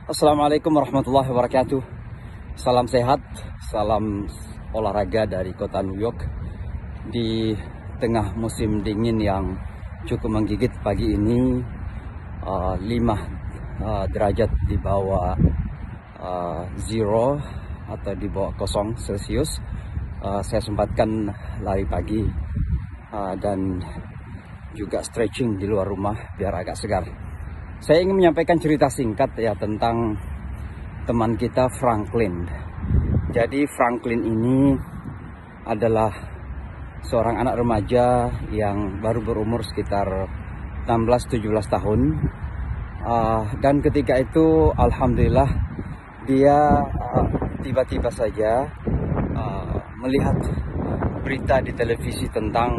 Assalamualaikum warahmatullahi wabarakatuh. Salam sehat, salam olahraga dari kota New York. Di tengah musim dingin yang cukup menggigit pagi ini, 5 derajat di bawah zero atau di bawah 0 Celcius. Saya sempatkan lari pagi dan juga stretching di luar rumah biar agak segar. Saya ingin menyampaikan cerita singkat ya tentang teman kita Franklin. Jadi Franklin ini adalah seorang anak remaja yang baru berumur sekitar 16-17 tahun. Dan ketika itu alhamdulillah dia tiba-tiba saja melihat berita di televisi tentang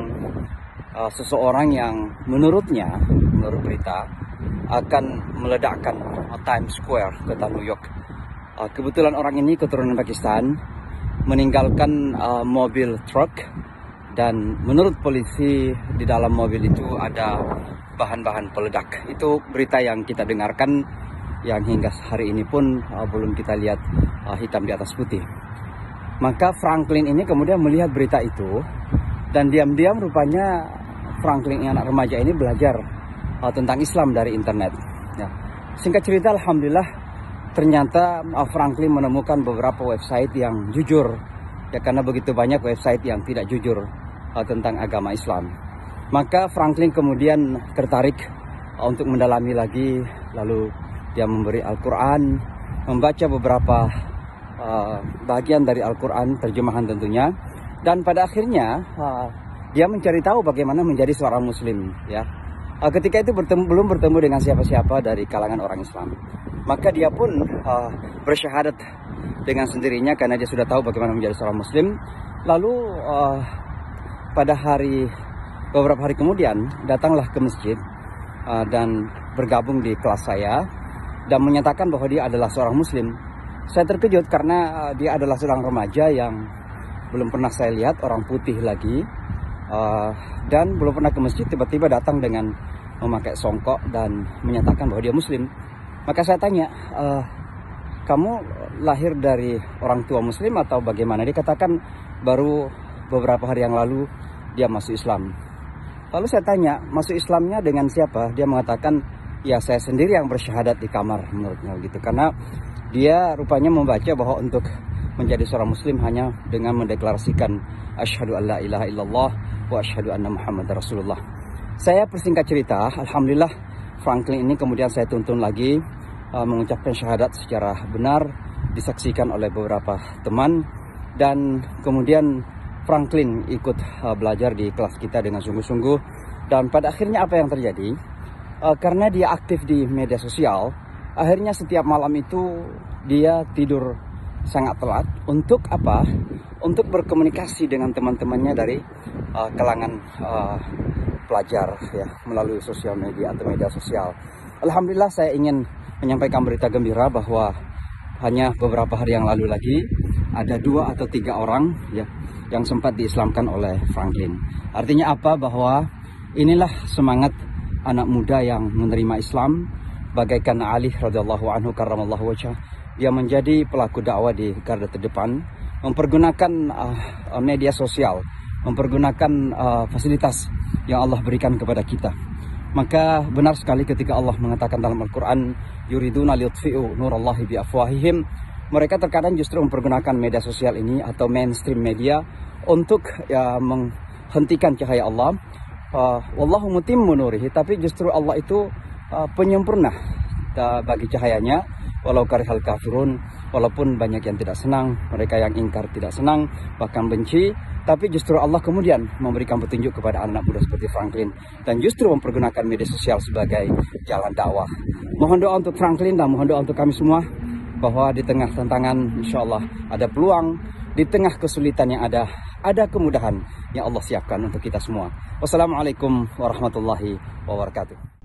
seseorang yang menurut berita akan meledakkan Times Square, kota New York. Kebetulan orang ini keturunan Pakistan, meninggalkan mobil truk, dan menurut polisi di dalam mobil itu ada bahan-bahan peledak. Itu berita yang kita dengarkan, yang hingga hari ini pun belum kita lihat hitam di atas putih. Maka Franklin ini kemudian melihat berita itu, dan diam-diam rupanya Franklin yang anak remaja ini belajar tentang Islam dari internet. Ya. Singkat cerita, alhamdulillah ternyata Franklin menemukan beberapa website yang jujur. Ya, karena begitu banyak website yang tidak jujur tentang agama Islam. Maka Franklin kemudian tertarik untuk mendalami lagi, lalu dia memberi Al-Quran, membaca beberapa bagian dari Al-Quran, terjemahan tentunya, dan pada akhirnya dia mencari tahu bagaimana menjadi seorang Muslim. Ya. Ketika itu belum bertemu dengan siapa-siapa dari kalangan orang Islam. Maka dia pun bersyahadat dengan sendirinya karena dia sudah tahu bagaimana menjadi seorang Muslim. Lalu pada beberapa hari kemudian datanglah ke masjid dan bergabung di kelas saya dan menyatakan bahwa dia adalah seorang Muslim. Saya terkejut karena dia adalah seorang remaja yang belum pernah saya lihat, orang putih lagi. Dan belum pernah ke masjid, tiba-tiba datang dengan memakai songkok dan menyatakan bahwa dia Muslim. Maka saya tanya, kamu lahir dari orang tua Muslim atau bagaimana? Dia katakan baru beberapa hari yang lalu dia masuk Islam. Lalu saya tanya, masuk Islamnya dengan siapa? Dia mengatakan, ya saya sendiri yang bersyahadat di kamar, menurutnya gitu. Karena dia rupanya membaca bahwa untuk menjadi seorang Muslim hanya dengan mendeklarasikan asyhadu an la ilaha illallah wa asyhadu anna Muhammadar Rasulullah. Saya persingkat cerita, alhamdulillah Franklin ini kemudian saya tuntun lagi mengucapkan syahadat secara benar, disaksikan oleh beberapa teman, dan kemudian Franklin ikut belajar di kelas kita dengan sungguh-sungguh. Dan pada akhirnya apa yang terjadi? Karena dia aktif di media sosial, akhirnya setiap malam itu dia tidur sangat telat. Untuk apa? Untuk berkomunikasi dengan teman-temannya dari kalangan pelajar ya, melalui sosial media atau media sosial. Alhamdulillah saya ingin menyampaikan berita gembira bahwa hanya beberapa hari yang lalu lagi ada 2 atau 3 orang ya yang sempat diislamkan oleh Franklin. Artinya apa? Bahwa inilah semangat anak muda yang menerima Islam, bagaikan Ali radhiyallahu anhu karramallahu wajhah. Dia menjadi pelaku dakwah di garda terdepan, mempergunakan media sosial, mempergunakan fasilitas yang Allah berikan kepada kita. Maka benar sekali ketika Allah mengatakan dalam Al-Quran, yuriduna liyutfi'u nurallahi biafwahihim. Mereka terkadang justru mempergunakan media sosial ini atau mainstream media untuk ya, menghentikan cahaya Allah. Wallahu mutimmu nurihi, tapi justru Allah itu penyempurna bagi cahayanya. Walau karihal kafirun, walaupun banyak yang tidak senang, mereka yang ingkar tidak senang, bahkan benci, tapi justru Allah kemudian memberikan petunjuk kepada anak muda seperti Franklin dan justru mempergunakan media sosial sebagai jalan dakwah. Mohon doa untuk Franklin dan mohon doa untuk kami semua bahwa di tengah tantangan insya Allah ada peluang, di tengah kesulitan yang ada kemudahan yang Allah siapkan untuk kita semua. Wassalamualaikum warahmatullahi wabarakatuh.